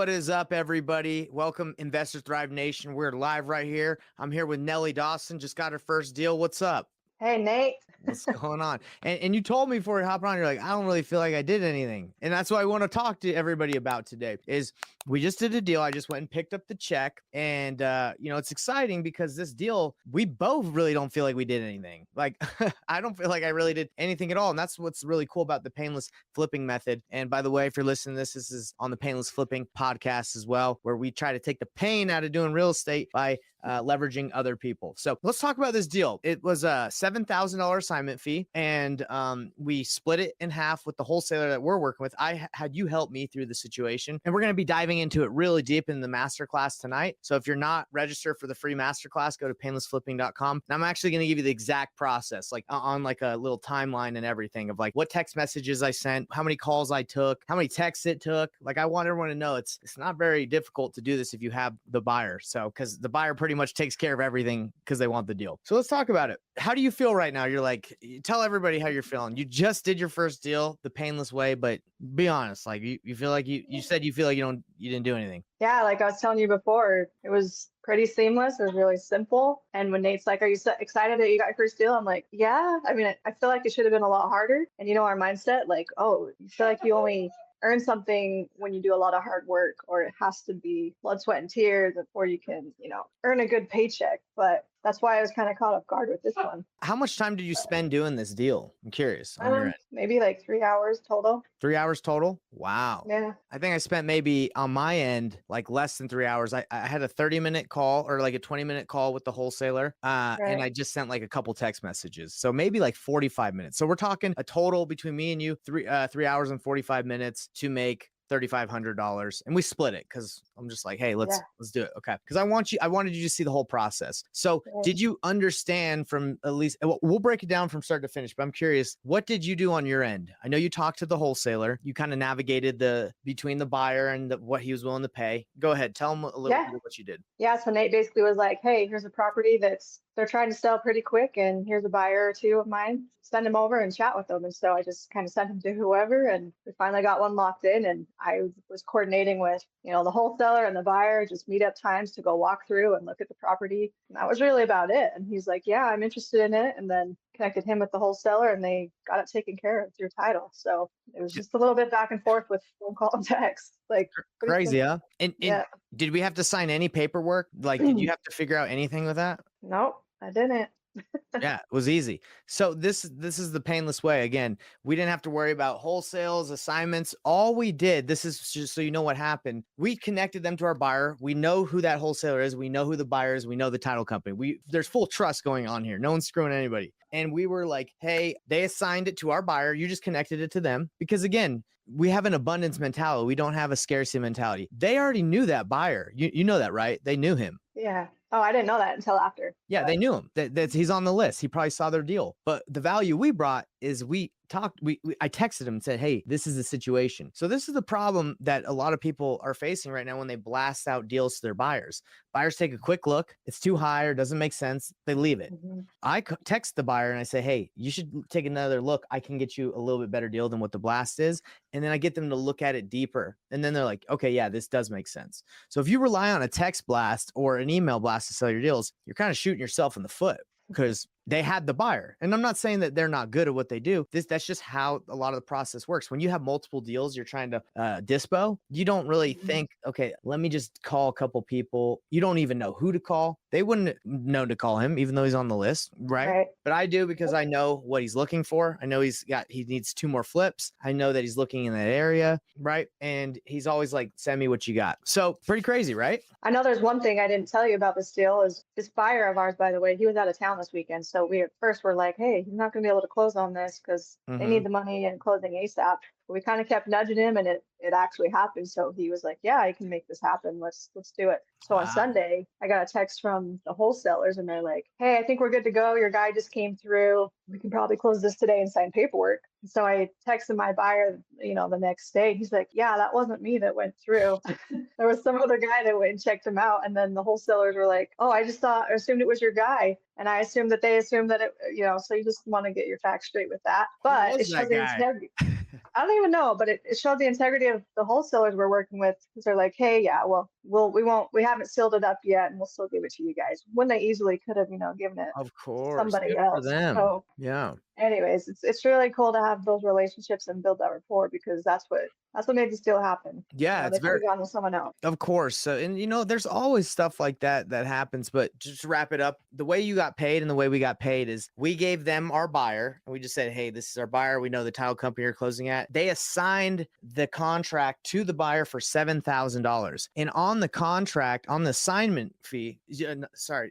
What is up, everybody? Welcome, Investors Thrive Nation. We're live right here. I'm here with Nellie Dawson. Just got her first deal. What's up? Hey, Nate. What's going on? And you told me before we hop on, you're like, I don't really feel like I did anything. And that's what I want to talk to everybody about today is we just did a deal. I just went and picked up the check. And, it's exciting because this deal, we both really don't feel like we did anything. Like, I don't feel like I really did anything at all. And that's what's really cool about the Payneless Flipping method. And by the way, if you're listening to this is on the Payneless Flipping podcast as well, where we try to take the pain out of doing real estate by leveraging other people. So let's talk about this deal. It was a $7,000 assignment fee, and we split it in half with the wholesaler that we're working with. I had you help me through the situation, and we're going to be diving into it really deep in the masterclass tonight. So if you're not registered for the free masterclass, go to paynlessflipping.com. And I'm actually going to give you the exact process, like on like a little timeline and everything of like what text messages I sent, how many calls I took, how many texts it took. Like I want everyone to know it's not very difficult to do this if you have the buyer. So because the buyer pretty much takes care of everything because they want the deal. So let's talk about it. How do you feel right now? You're like, tell everybody how you're feeling. You just did your first deal the painless way, but be honest, like you feel like you said you feel like you didn't do anything. Yeah, like I was telling you before, it was pretty seamless. It was really simple. And when Nate's like, are you excited that you got your first deal? I'm like, yeah. I mean, I feel like it should have been a lot harder. And our mindset, like, oh, you feel like you only earn something when you do a lot of hard work, or it has to be blood, sweat, and tears before you can, earn a good paycheck. But that's why I was kind of caught off guard with this one. How much time did you spend doing this deal? I'm curious. On your end. Maybe like 3 hours total. 3 hours total? Wow. Yeah. I think I spent maybe on my end, like less than 3 hours. I had a 30-minute call or like a 20-minute call with the wholesaler. And I just sent like a couple text messages. So maybe like 45 minutes. So we're talking a total between me and you, 3 hours and 45 minutes to make $3,500, and we split it because I'm just like, hey, let's do it. Okay. Because I wanted you to see the whole process. So did you understand from at least, we'll break it down from start to finish, but I'm curious, what did you do on your end? I know you talked to the wholesaler, you kind of navigated between the buyer and what he was willing to pay. Go ahead. Tell him a little bit of what you did. Yeah. So Nate basically was like, hey, here's a property they're trying to sell pretty quick, and here's a buyer or two of mine. Send them over and chat with them. And so I just kind of sent them to whoever, and we finally got one locked in. And I was coordinating with, the wholesaler and the buyer, just meet up times to go walk through and look at the property. And that was really about it. And he's like, yeah, I'm interested in it. And then connected him with the wholesaler, and they got it taken care of through title. So it was just a little bit back and forth with phone call and text. Like crazy, huh? And did we have to sign any paperwork? Like, did you have to figure out anything with that? Nope, I didn't. Yeah, it was easy. So this is the painless way. Again, we didn't have to worry about wholesales, assignments. All we did, this is just so you know what happened. We connected them to our buyer. We know who that wholesaler is. We know who the buyer is. We know the title company. There's full trust going on here. No one's screwing anybody. And we were like, hey, they assigned it to our buyer. You just connected it to them. Because again, we have an abundance mentality. We don't have a scarcity mentality. They already knew that buyer. You know that, right? They knew him. Yeah. Oh, I didn't know that until after. Yeah, they knew him. That he's on the list. He probably saw their deal. But the value we brought is I texted him and said, hey, this is the situation. So this is the problem that a lot of people are facing right now when they blast out deals to their buyers. Buyers take a quick look. It's too high or doesn't make sense. They leave it. Mm-hmm. I text the buyer and I say, hey, you should take another look. I can get you a little bit better deal than what the blast is. And then I get them to look at it deeper. And then they're like, okay, yeah, this does make sense. So if you rely on a text blast or an email blast to sell your deals, you're kind of shooting yourself in the foot because they had the buyer. And I'm not saying that they're not good at what they do. That's just how a lot of the process works. When you have multiple deals you're trying to dispo, you don't really think, okay, let me just call a couple people. You don't even know who to call. They wouldn't know to call him, even though he's on the list, right? But I do because I know what he's looking for. I know he needs 2 more flips. I know that he's looking in that area, right? And he's always like, send me what you got. So pretty crazy, right? I know there's one thing I didn't tell you about this deal is this buyer of ours, by the way, he was out of town this weekend. So we at first were like, hey, he's not going to be able to close on this because they need the money and closing ASAP. But we kind of kept nudging him, and it actually happened. So he was like, yeah, I can make this happen. Let's do it. So on Sunday, I got a text from the wholesalers, and they're like, hey, I think we're good to go. Your guy just came through. We can probably close this today and sign paperwork. So I texted my buyer, the next day. He's like, yeah, that wasn't me that went through. There was some other guy that went and checked him out. And then the wholesalers were like, oh, I assumed it was your guy. And I assumed that they assumed that it, so you just want to get your facts straight with that. But it shows the integrity. I don't even know, but it showed the integrity of the wholesalers we're working with, because they're like, hey, yeah, well, we haven't sealed it up yet, and we'll still give it to you guys, when they easily could have, given it Of to course. somebody Good for else. them. So Yeah. anyways, it's really cool to have those relationships and build that rapport, because that's what made this deal happen. Yeah, it's They could very have gone with someone else. of course. So, and there's always stuff like that that happens. But just to wrap it up, the way you got paid and the way we got paid is we gave them our buyer and we just said, hey, this is our buyer. We know the title company you're closing at. They assigned the contract to the buyer for $7,000. And on the contract, on the assignment fee,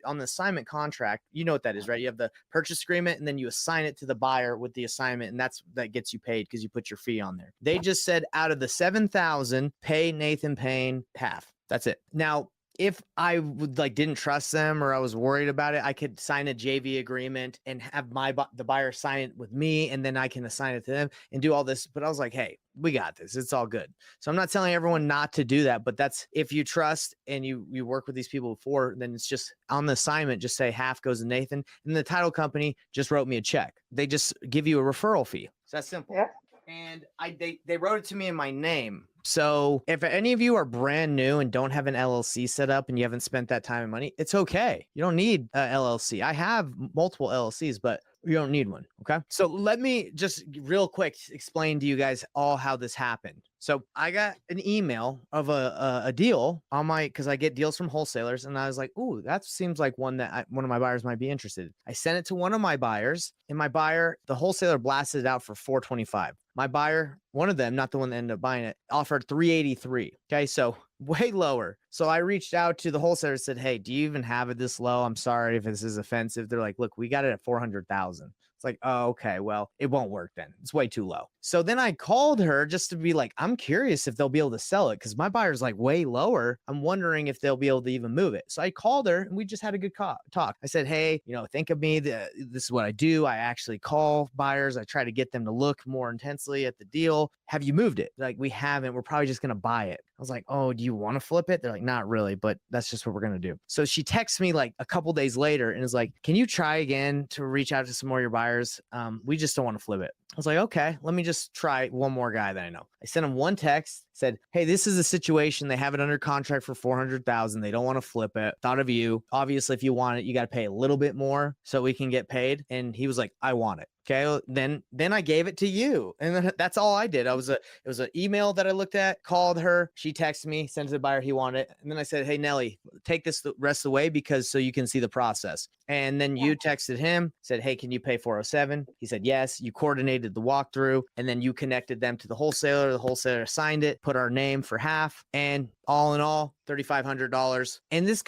on the assignment contract, you know what that is, right? You have the purchase agreement and then you assign it to the buyer with the assignment. And that gets you paid because you put your fee on there. They just said out of the 7,000, pay Nathan Payne half. That's it. Now, if I would didn't trust them or I was worried about it, I could sign a JV agreement and have the buyer sign it with me, and then I can assign it to them and do all this. But I was like, hey, we got this. It's all good. So I'm not telling everyone not to do that, but that's if you trust and you work with these people before, then it's just on the assignment, just say half goes to Nathan, and the title company just wrote me a check. They just give you a referral fee. So that's simple. Yeah. And they wrote it to me in my name. So if any of you are brand new and don't have an LLC set up and you haven't spent that time and money, it's okay. You don't need a LLC. I have multiple LLCs, but you don't need one. Okay. So let me just real quick explain to you guys all how this happened. So I got an email of a deal on because I get deals from wholesalers, and I was like, ooh, that seems like one that one of my buyers might be interested in. I sent it to one of my buyers, and my buyer, the wholesaler, blasted it out for $425. My buyer, one of them, not the one that ended up buying it, offered $383. Okay, so way lower. So I reached out to the wholesaler and said, hey, do you even have it this low? I'm sorry if this is offensive. They're like, look, we got it at 400,000. It's like, oh, okay, well, it won't work then. It's way too low. So then I called her just to be like, I'm curious if they'll be able to sell it because my buyer's like way lower. I'm wondering if they'll be able to even move it. So I called her and we just had a good talk. I said, hey, think of me. This is what I do. I actually call buyers. I try to get them to look more intensely at the deal. Have you moved it? Like, we haven't. We're probably just going to buy it. I was like, oh, do you want to flip it? They're like, not really, but that's just what we're going to do. So she texts me like a couple days later and is like, can you try again to reach out to some more of your buyers? We just don't want to flip it. I was like, okay, let me just try one more guy that I know. I sent him one text, said, hey, this is a situation. They have it under contract for $400,000. They don't want to flip it. Thought of you. Obviously, if you want it, you got to pay a little bit more so we can get paid. And he was like, I want it. Okay, then I gave it to you, and then that's all I did. It was an email that I looked at, called her, she texted me, sent it to the buyer, he wanted it, and then I said, hey Nellie, take this the rest of the way so you can see the process. And then you texted him, said, hey, can you pay 407? He said yes. You coordinated the walkthrough, and then you connected them to the wholesaler. The wholesaler signed it, put our name for half, and all in all, $3,500. And this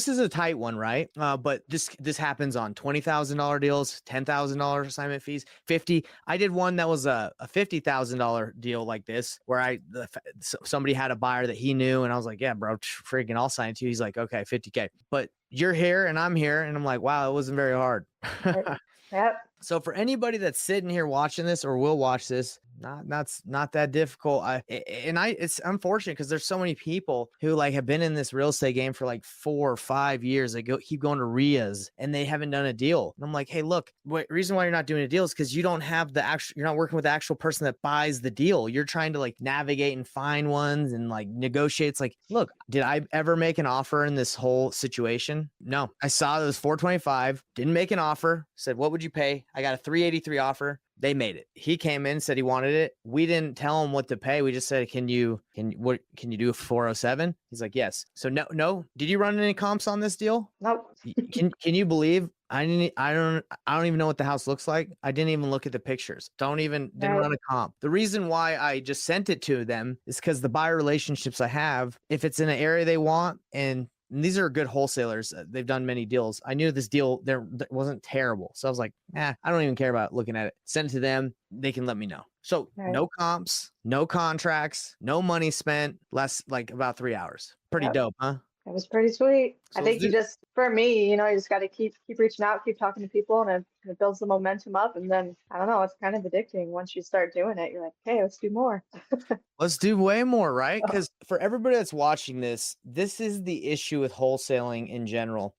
is a tight one, right? But this happens on $20,000 deals, $10,000 assignment fees, 50. I did one that was a $50,000 deal like this, where somebody had a buyer that he knew, and I was like, yeah, bro, freaking, I'll sign it to you. He's like, okay, 50K. But you're here and I'm here, and I'm like, wow, it wasn't very hard. Yep. So for anybody that's sitting here watching this or will watch this, that's not that difficult. It's unfortunate because there's so many people who have been in this real estate game for 4 or 5 years. They keep going to RIAs and they haven't done a deal. And I'm like, hey, look, reason why you're not doing a deal is because you don't have you're not working with the actual person that buys the deal. You're trying to navigate and find ones and negotiate. It's like, look, did I ever make an offer in this whole situation? No. I saw it was 425, didn't make an offer, said, what would you pay? I got a 383 offer. They made it. He came in, said he wanted it. We didn't tell him what to pay. We just said, can you do 407? He's like, yes. So no. Did you run any comps on this deal? Nope. Can you believe I don't even know what the house looks like. I didn't even look at the pictures. Didn't run a comp. The reason why I just sent it to them is because the buyer relationships I have, if it's in an area they want, and these are good wholesalers. They've done many deals. I knew this deal there wasn't terrible. So I was like, I don't even care about looking at it. Send it to them. They can let me know. So no comps, no contracts, no money spent, less about 3 hours. Pretty dope, huh? It was pretty sweet. I So think you just, for me, you know, you just got to keep reaching out, keep talking to people, and it builds the momentum up. And then I don't know, it's kind of addicting once you start doing it. You're like, hey, let's do more. let's do way more, right? Because for everybody that's watching this, this is the issue with wholesaling in general.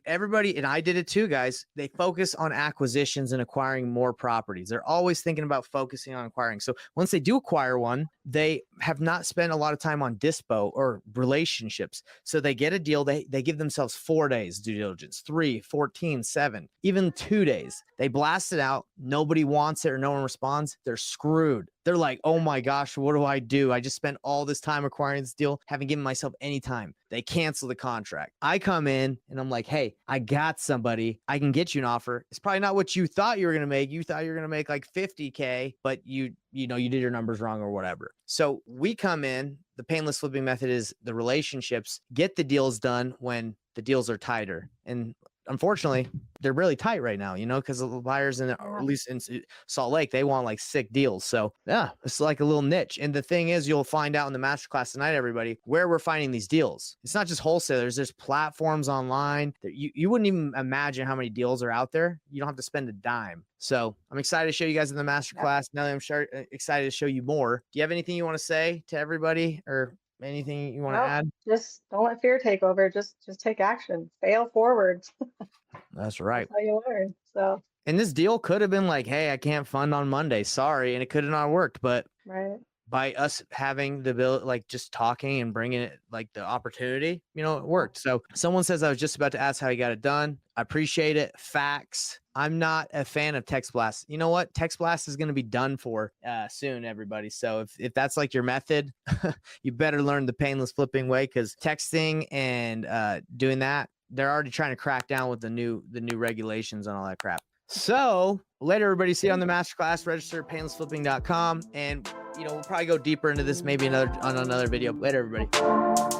Everybody, and I did it too, guys. They focus on acquisitions and acquiring more properties. They're always thinking about focusing on acquiring. So once they do acquire one, they have not spent a lot of time on dispo or relationships. So they get a deal. They give themselves 4 days due diligence, 3, 14, 7, even 2 days. They blast it out. Nobody wants it or no one responds. They're screwed. They're like, oh my gosh, what do? I just spent all this time acquiring this deal, haven't given myself any time. They cancel the contract. I come in and I'm like, hey, I got somebody. I can get you an offer. It's probably not what you thought you were going to make. You thought you were going to make like 50K, but you did your numbers wrong or whatever. So we come in, the painless flipping method is the relationships, get the deals done when the deals are tighter. And unfortunately, they're really tight right now, because the buyers or at least in Salt Lake, they want like sick deals. So yeah, it's like a little niche. And the thing is, you'll find out in the masterclass tonight, everybody, where we're finding these deals. It's not just wholesalers. There's platforms online that you wouldn't even imagine how many deals are out there. You don't have to spend a dime. So I'm excited to show you guys in the masterclass. Now I'm excited to show you more. Do you have anything you want to say to everybody or anything you want to add? Just don't let fear take over. Just take action. Fail forward. That's right. That's how you learn. So. And this deal could have been like, hey, I can't fund on Monday. Sorry. And it could have not worked. But by us having the ability, like just talking and bringing it, like the opportunity, it worked. So someone says, I was just about to ask how you got it done. I appreciate it. Facts. I'm not a fan of text blast. You know what? Text blast is going to be done for soon, everybody. So if that's like your method, you better learn the painless flipping way, because texting and doing that, they're already trying to crack down with the new regulations and all that crap. So later, everybody, see you on the masterclass. Register at painlessflipping.com, and we'll probably go deeper into this maybe on another video. Later, everybody.